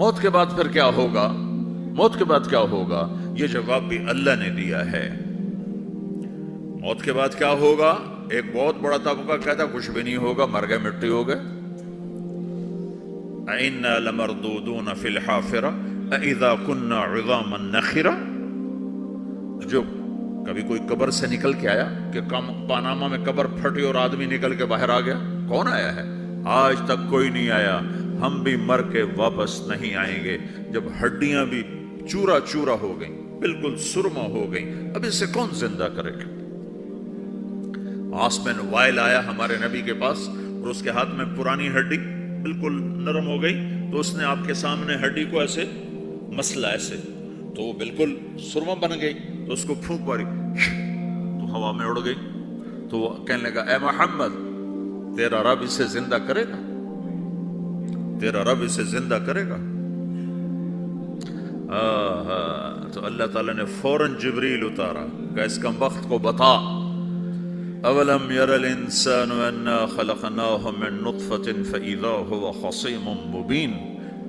موت کے بعد پھر کیا ہوگا؟ موت کے بعد کیا ہوگا؟ یہ جواب بھی اللہ نے دیا ہے۔ موت کے بعد کیا ہوگا؟ ایک بہت بڑا طبقہ کہتا کچھ بھی نہیں ہوگا، مر گئے، مٹی ہو گئے۔ اِنَّا لَمَرْدُودُونَ فِي الْحَافِرَةِ اَإِذَا كُنَّا عِظَامًا نَخِرَةً۔ جو کبھی کوئی قبر سے نکل کے آیا کہ پاناما میں قبر پھٹی اور آدمی نکل کے باہر آ گیا؟ کون آیا ہے؟ آج تک کوئی نہیں آیا۔ ہم بھی مر کے واپس نہیں آئیں گے۔ جب ہڈیاں بھی چورا چورا ہو گئیں، بالکل سرما ہو گئیں، اب اس سے کون زندہ کرے گا؟ آسمین وائل آیا ہمارے نبی کے پاس اور اس کے ہاتھ میں پرانی ہڈی بالکل نرم ہو گئی، تو اس نے آپ کے سامنے ہڈی کو ایسے مسلا، ایسے تو وہ بالکل سرما بن گئی، تو اس کو پھونک ماری تو ہوا میں اڑ گئی۔ تو وہ کہنے لگا اے محمد، تیرا رب اسے زندہ کرے گا؟ تیرا رب اسے زندہ کرے گا؟ تو اللہ تعالیٰ نے فوراً جبریل اتارا کہ اس کم وقت کو بتا، اولم یر الانسان انا خلقناہ من نطفۃ فاذا هو خصیم مبین۔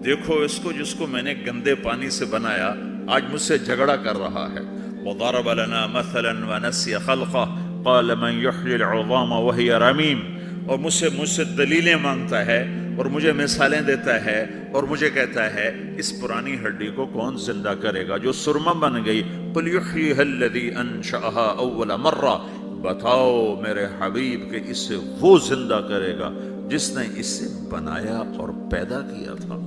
دیکھو اس کو جس کو میں نے گندے پانی سے بنایا، آج مجھ سے جھگڑا کر رہا ہے۔ وضرب لنا مثلا ونسی خلقہ قال من یحیی العظام وہی رمیم۔ اور مجھ سے دلیلیں مانگتا ہے اور مجھے مثالیں دیتا ہے اور مجھے کہتا ہے اس پرانی ہڈی کو کون زندہ کرے گا جو سرما بن گئی؟ قل یحییھا الذی انشأھا اول مرہ۔ بتاؤ میرے حبیب کہ اسے وہ زندہ کرے گا جس نے اسے بنایا اور پیدا کیا تھا۔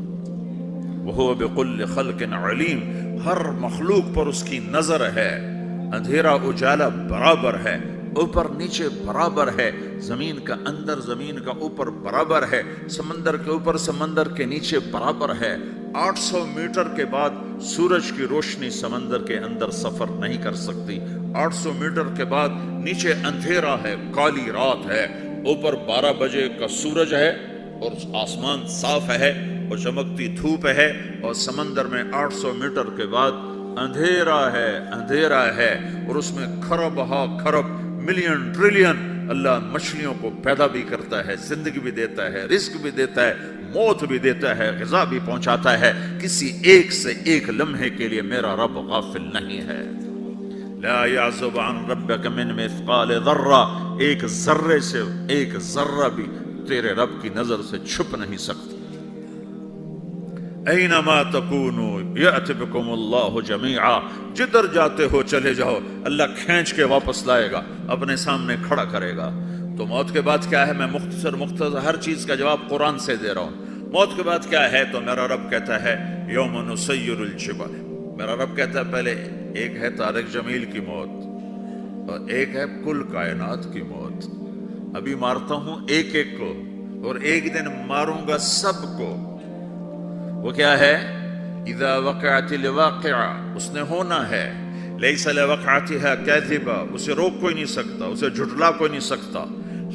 وہو بکل خلق علیم۔ ہر مخلوق پر اس کی نظر ہے، اندھیرا اجالا برابر ہے، اوپر نیچے برابر ہے، زمین کا اندر زمین کا اوپر برابر ہے، سمندر کے اوپر سمندر کے نیچے برابر ہے۔ 800 میٹر کے بعد سورج کی روشنی سمندر کے اندر سفر نہیں کر سکتی۔ 800 میٹر کے بعد نیچے اندھیرا ہے، کالی رات ہے، اوپر 12 بجے کا سورج ہے اور آسمان صاف ہے اور چمکتی دھوپ ہے، اور سمندر میں 800 میٹر کے بعد اندھیرا ہے اور اس میں کھرب ہا کھرب ملین ٹریلین اللہ مچھلیوں کو پیدا بھی کرتا ہے، زندگی بھی دیتا ہے، رزق بھی دیتا ہے، موت بھی دیتا ہے، غذا بھی پہنچاتا ہے۔ کسی ایک سے ایک لمحے کے لیے میرا رب غافل نہیں ہے۔ لا يعزب عن ربك من مثقال ذرہ۔ ایک ذرے سے ایک ذرہ بھی تیرے رب کی نظر سے چھپ نہیں سکتا۔ اینما تکونوا یأت بکم اللہ جمیعا۔ جدھر جاتے ہو چلے جاؤ، اللہ کھینچ کے واپس لائے گا، اپنے سامنے کھڑا کرے گا۔ تو موت کے بعد کیا ہے؟ میں مختصر ہر چیز کا جواب قرآن سے دے رہا ہوں۔ موت کے بعد کیا ہے؟ تو میرا رب کہتا ہے یوم نسیر الجبال۔ میرا رب کہتا ہے پہلے ایک ہے طارق جمیل کی موت اور ایک ہے کل کائنات کی موت۔ ابھی مارتا ہوں ایک ایک کو اور ایک دن ماروں گا سب کو۔ وہ کیا ہے؟ اذا وقعت الواقعہ، اس نے ہونا ہے۔ لیس لوقعتها کاذبہ، اسے روک کوئی نہیں سکتا، اسے جھٹلا کوئی نہیں سکتا۔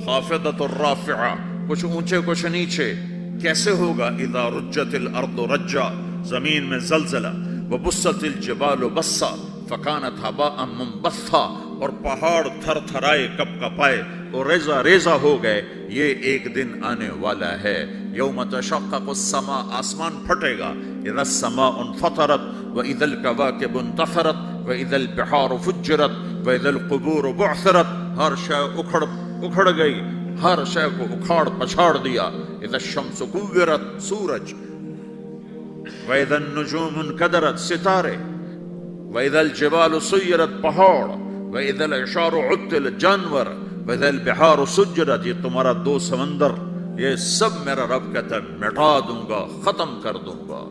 خافضۃ الرافعہ، کچھ اونچے کچھ نیچے۔ کیسے ہوگا؟ اذا رجت الارض رجا، زمین میں زلزلہ۔ وبست الجبال بسا فکانت ہباء منبثا، اور پہاڑ تھر تھرائے کپ کپائے اور ریزہ ریزہ ہو گئے۔ یہ ایک دن آنے والا ہے۔ یوم تشقق السماء، آسمان پھٹے گا۔ اذا السماء انفطرت واذا الکواکب انتثرت واذا البحار فجرت واذا القبور بعثرت۔ ہر شے اکھڑ گئی، ہر شے کو اکھاڑ پچھاڑ دیا۔ اذا الشمس کورت، سورج۔ وَإِذَا النُّجُومُ انْكَدَرَتْ، ستارے۔ وَإِذَا الْجِبَالُ سُيِّرَتْ، پہاڑ۔ وَإِذَا الْعِشَارُ عُطِّلَتْ، جانور۔ وَإِذَا الْبِحَارُ سُجِّرَتْ، یہ تمہارا دو سمندر، یہ سب میرا رب کہتا ہے مٹا دوں گا، ختم کر دوں گا،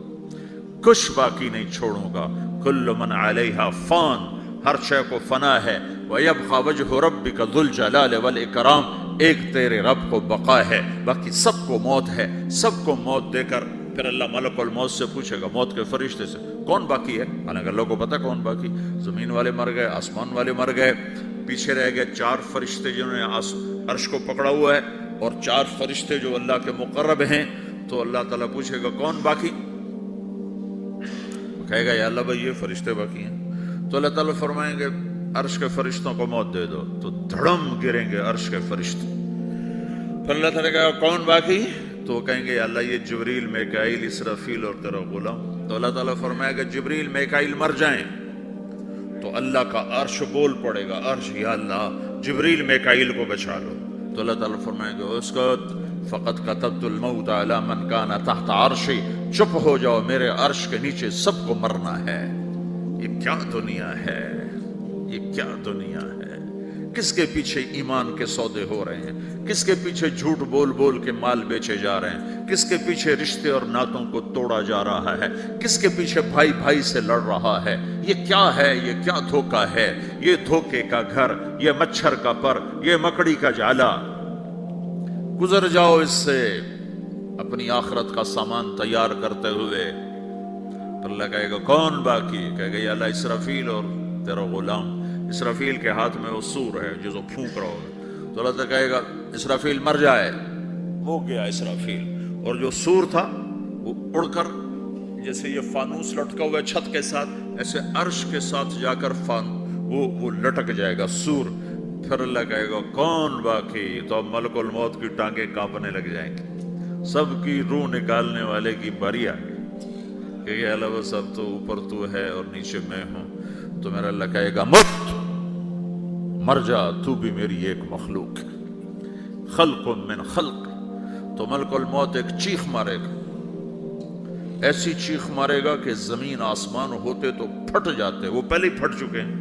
کچھ باقی نہیں چھوڑوں گا۔ كُلُّ مَنْ عَلَيْهَا فان، ہر شے کو فنا ہے۔ وَيَبْقَى وَجْهُ رَبِّكَ ذُو الْجَلَالِ وَالْإِكْرَامِ، ایک تیرے رب کو بقا ہے، باقی سب کو موت ہے۔ سب کو موت دے کر پھر اللہ ملک الموت سے پوچھے گا، موت کے فرشتے سے، کون باقی ہے؟ حالانکہ اللہ کو پتہ کون باقی۔ زمین والے مر گئے، آسمان والے مر گئے، پیچھے رہ گئے 4 فرشتے جنہوں نے عرش کو پکڑا ہوا ہے اور 4 فرشتے جو اللہ کے مقرب ہیں۔ تو اللہ تعالیٰ پوچھے گا کون باقی؟ کہے گا یا اللہ بھائی یہ فرشتے باقی ہیں۔ تو اللہ تعالیٰ فرمائیں گے عرش کے فرشتوں کو موت دے دو، تو دھڑم گریں گے عرش کے فرشتے۔ پھر اللہ تعالیٰ کہا کون باقی؟ تو وہ کہیں گے اللہ یہ جبریل میکائیل اسرافیل اور تیرا غلام. تو اللہ تعالیٰ فرمائے گا جبریل میکائیل مر جائیں تو اللہ کا عرش بول پڑے گا, عرش یا اللہ جبریل میکائیل کو بچا لو. تو اللہ تعالیٰ فرمائے گا اسکت فقط کتبت الموت علی من کان تحت عرشی, چپ ہو جاؤ میرے عرش کے نیچے سب کو مرنا ہے. یہ کیا دنیا ہے, یہ کیا دنیا ہے. کس کے پیچھے ایمان کے سودے ہو رہے ہیں, کس کے پیچھے جھوٹ بول بول کے مال بیچے جا رہے ہیں, کس کے پیچھے رشتے اور ناتوں کو توڑا جا رہا ہے, کس کے پیچھے بھائی بھائی سے لڑ رہا ہے. یہ کیا ہے, یہ کیا دھوکہ ہے, یہ دھوکے کا گھر, یہ مچھر کا پر, یہ مکڑی کا جالا. گزر جاؤ اس سے اپنی آخرت کا سامان تیار کرتے ہوئے. تو اللہ کہے گا کون باقی, کہے گا یا اللہ اسرافیل اور تیرا غلام. اسرافیل کے ہاتھ میں وہ سور ہے جسے پھونک رہا ہو. تو اللہ تعالیٰ کہے گا اسرافیل مر جائے, ہو گیا اسرافیل. اور جو سور تھا وہ اڑ کر جیسے یہ فانوس لٹکا ہوا ہے چھت کے ساتھ, ایسے عرش کے ساتھ جا کر وہ لٹک جائے گا سور. پھر اللہ کہے گا کون باقی, تو اب ملک الموت کی ٹانگیں کانپنے لگ جائیں گی, سب کی روح نکالنے والے کی باری آ گئی کہ اللہ وہ سب تو اوپر تو ہے اور نیچے میں ہوں. تو میرا اللہ کہے گا مت, مر جا, تو بھی میری ایک مخلوق ہے, خلق من خلق. تو ملک الموت ایک چیخ مارے گا, ایسی چیخ مارے گا کہ زمین آسمان ہوتے تو پھٹ جاتے, وہ پہلے ہی پھٹ چکے ہیں.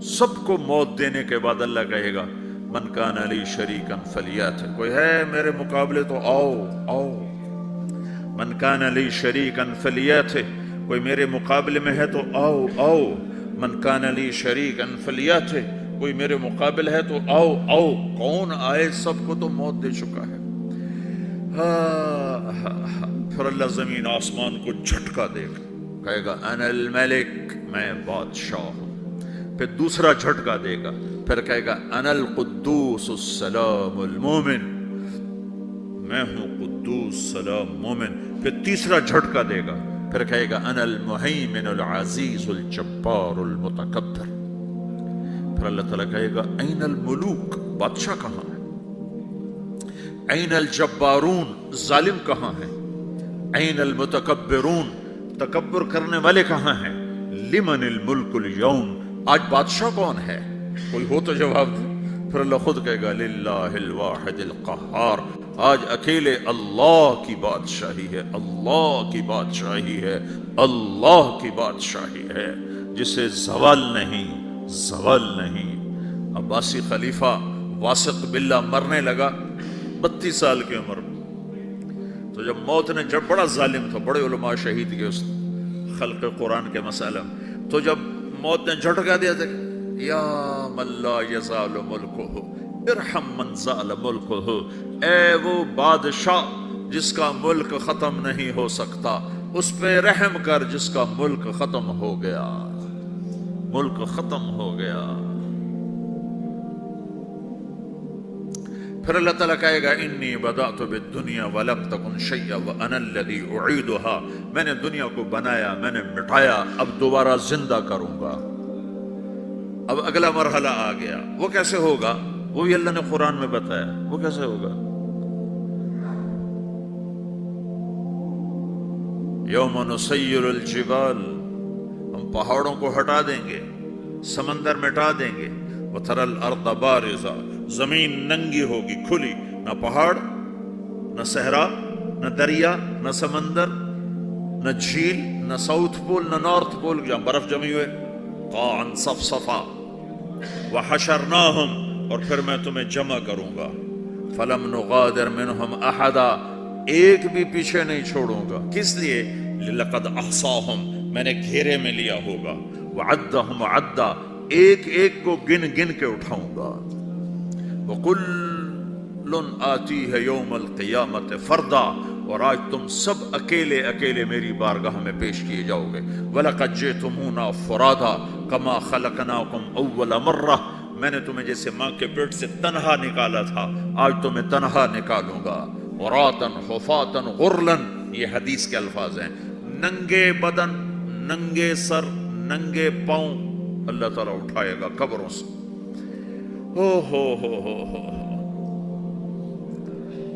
سب کو موت دینے کے بعد اللہ کہے گا من کان لی شریکا فلیات, کوئی ہے میرے مقابلے تو آؤ آؤ. من کان لی شریکا فلیات, کوئی میرے مقابلے میں ہے تو آؤ آؤ. من کان لی شریکا فلیات, کوئی میرے مقابل ہے تو آؤ آؤ. کون آئے, سب کو تو موت دے چکا ہے. پھر اللہ زمین آسمان کو جھٹکا دے گا, کہے گا انا الملک, میں بادشاہ ہوں. پھر دوسرا جھٹکا دے گا, پھر کہے گا انا القدوس السلام المومن, میں ہوں قدوس سلام مومن. پھر تیسرا جھٹکا دے گا, پھر کہے گا انا المہیمن العزیز الجبار المتکبر. پھر اللہ تعالیٰ کہے گا این الملوک, بادشاہ کہاں ہے؟ این الجبارون, ظالم کہاں ہے؟ این المتکبرون, تکبر کرنے والے کہاں ہیں؟ لمن الملک اليوم, آج بادشاہ کون ہے؟ کوئی ہو تو جواب دے. پھر اللہ خود کہے گا للہ الواحد القہار, آج اکیلے اللہ کی بادشاہی ہے, اللہ کی بادشاہی ہے, اللہ کی بادشاہی ہے, جسے زوال نہیں, زوال نہیں. عباسی خلیفہ واسق باللہ مرنے لگا 32 سال کی عمر میں. تو جب موت نے, جب بڑا ظالم تھا, بڑے علماء شہید کے اس خلق قرآن کے مسئلہ میں, تو جب موت نے جھٹکا دیا تھا یا من لا یزال ملکہ ارحم من زال ملکہ, اے وہ بادشاہ جس کا ملک ختم نہیں ہو سکتا, اس پہ رحم کر جس کا ملک ختم ہو گیا, ملک ختم ہو گیا. پھر اللہ تعالیٰ کہے گا انی بدأت بالدنیا ولم تکن شیئا وانا الذی اعیدها, میں نے دنیا کو بنایا, میں نے مٹایا, اب دوبارہ زندہ کروں گا. اب اگلا مرحلہ آ گیا, وہ کیسے ہوگا؟ وہ بھی اللہ نے قرآن میں بتایا, وہ کیسے ہوگا؟ یوم نسیر الجبال, ہم پہاڑوں کو ہٹا دیں گے, سمندر مٹا دیں گے. وتری الارض بارزا, زمین ننگی ہوگی, کھلی, نہ پہاڑ, نہ صحرا, نہ دریا, نہ سمندر, نہ جھیل, نہ ساؤتھ پول, نہ نارتھ پول جہاں برف جمی ہوئے. قاعا صفصفا وحشرناہم, اور پھر میں تمہیں جمع کروں گا. فلم نغادر منہم احدا, ایک بھی پیچھے نہیں چھوڑوں گا. کس لیے؟ لقد احصاہم, میں نے گھیرے میں لیا ہوگا. وعدہم عدا, ایک ایک کو گن گن کے اٹھاؤں گا. وَكُلٌّ آتِيهَ يَوْمَ الْقِيَامَةِ فَرْدًا, اور آج تم سب اکیلے اکیلے میری بارگاہ میں پیش کیے جاؤ گے. وَلَقَدْ جِئْتُمُونَا فُرَادًا كَمَا خَلَقْنَاكُمْ أَوَّلَ مَرَّةٍ, میں نے تمہیں جیسے ماں کے پیٹ سے تنہا نکالا تھا, آج تمہیں تنہا نکالوں گا. عُرَاةً حُفَاةً غُرْلًا, یہ حدیث کے الفاظ ہیں. ننگے بدن, ننگے سر, ننگے پاؤں اللہ تعالیٰ اٹھائے گا قبروں سے. ہو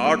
8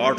8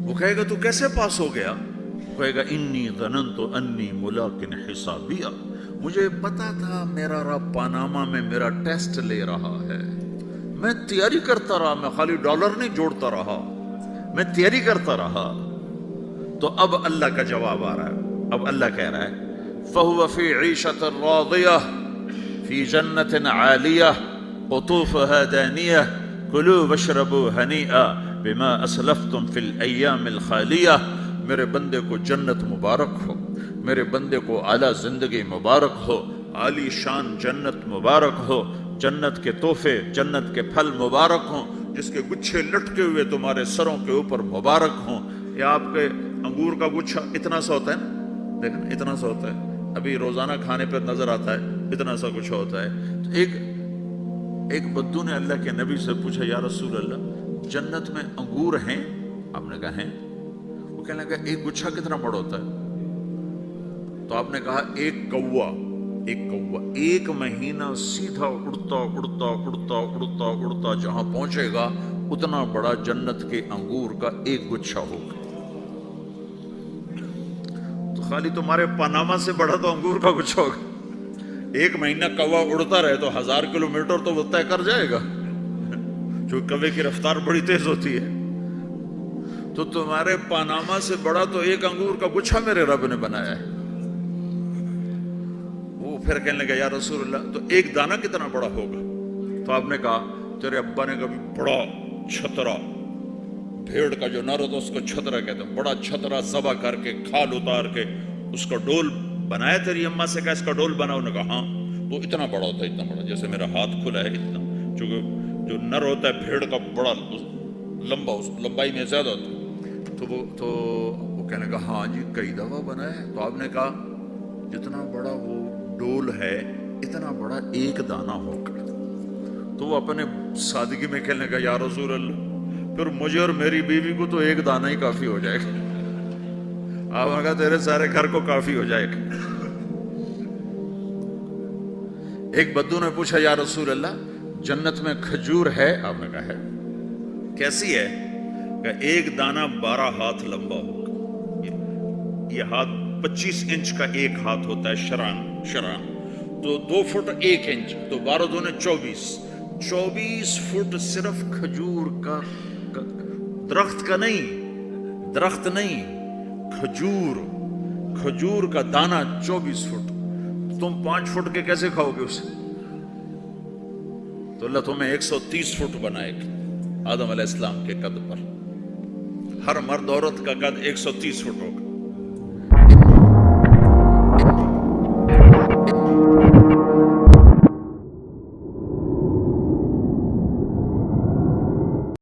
وہ کہے گا تو کیسے پاس ہو گیا؟ کہے گا انی ظننت انی ملاقن حسابیہ، مجھے پتا تھا میرا رب پاناما میں میرا ٹیسٹ لے رہا ہے، میں تیاری کرتا رہا، میں خالی ڈالر نہیں جوڑتا رہا، میں تیاری کرتا رہا۔ تو اب اللہ کا جواب آ رہا ہے، اب اللہ کہہ رہا ہے فَهُوَ فِي عِيشَةٍ رَاضِيَةٍ فِي جَنَّةٍ عَالِيَةٍ قُطُوفُهَا دَانِيَةٌ كُلُوا وَاشْرَبُوا هَنِيئًا بِمَا أَسْلَفْتُمْ فِي الْأَيَّامِ الْخَالِيَةِ، میرے بندے کو جنت مبارک ہو، میرے بندے کو اعلیٰ زندگی مبارک ہو، عالی شان جنت مبارک ہو، جنت کے تحفے، جنت کے پھل مبارک ہوں، جس کے گچھے لٹکے ہوئے تمہارے سروں کے اوپر مبارک ہوں۔ یہ آپ کے انگور کا گچھا اتنا سا ہوتا ہے نا، دیکھیں اتنا سا ہوتا ہے، ابھی روزانہ کھانے پہ نظر آتا ہے اتنا سا گچھا ہوتا ہے۔ تو ایک بدو نے اللہ کے نبی سے پوچھا یا رسول اللہ جنت میں انگور ہیں؟ آپ نے کہا ہیں۔ وہ کہنے لگا ایک گچھا کتنا بڑا ہوتا ہے؟ تو آپ نے کہا ایک کوا ایک مہینہ سیدھا اڑتا اڑتا اڑتا اڑتا اڑتا جہاں پہنچے گا اتنا بڑا جنت کے انگور کا ایک گچھا ہوگا۔ تو خالی تمہارے پاناما سے بڑا تو انگور کا گچھا ہوگا۔ ایک مہینہ کوا اڑتا رہے تو 1000 کلومیٹر تو وہ طے کر جائے گا، جو کوے کی رفتار بڑی تیز ہوتی ہے۔ تو تمہارے پاناما سے بڑا تو ایک انگور کا گچھا میرے رب نے بنایا ہے۔ وہ پھر کہنے لگا یا رسول اللہ تو ایک دانہ کتنا بڑا ہوگا؟ تو آپ نے کہا تیرے ابا نے کبھی بڑا چھترا، بھیڑ کا جو نر ہوتا اس کو چھترا کہتے ہیں، بڑا چھترا ذبح کر کے کھال اتار کے اس کا ڈول بنایا؟ تیری اماں سے کہا اس کا ڈول بناؤ؟ نے کہا ہاں۔ تو اتنا بڑا ہوتا ہے، اتنا بڑا جیسے میرا ہاتھ کھلا ہے اتنا، چونکہ جو نر ہوتا ہے بھیڑ کا بڑا لمبا، اس لمبائی میں زیادہ ہوتا ہے۔ تو وہ کہنے کا ہاں جی کئی دفعہ بنا ہے۔ تو آپ نے کہا جتنا بڑا وہ ڈول ہے اتنا بڑا ایک دانہ ہوگا۔ تو وہ اپنے سادگی میں کہنے کا یا رسول اللہ پھر مجھے اور میری بیوی کو تو ایک دانہ ہی کافی ہو جائے گا۔ آپ نے کہا تیرے سارے گھر کو کافی ہو جائے گا۔ ایک بدو نے پوچھا یا رسول اللہ جنت میں کھجور ہے؟ آپ نے کہا ہے۔ کیسی ہے؟ کہ ایک دانہ 12 ہاتھ لمبا ہوگا۔ یہ ہاتھ 25 انچ کا ایک ہاتھ ہوتا ہے، شران تو 2 فٹ 1 انچ، تو 12 دونے 24 فٹ صرف کھجور کا درخت کا نہیں، درخت نہیں، کھجور کا دانہ 24 فٹ۔ تم 5 فٹ کے کیسے کھاؤ گے اسے؟ تو اللہ تمہیں 130 فٹ بنائے گا آدم علیہ السلام کے قد پر۔ ہر مرد عورت کا قد 130 فٹ ہوگا۔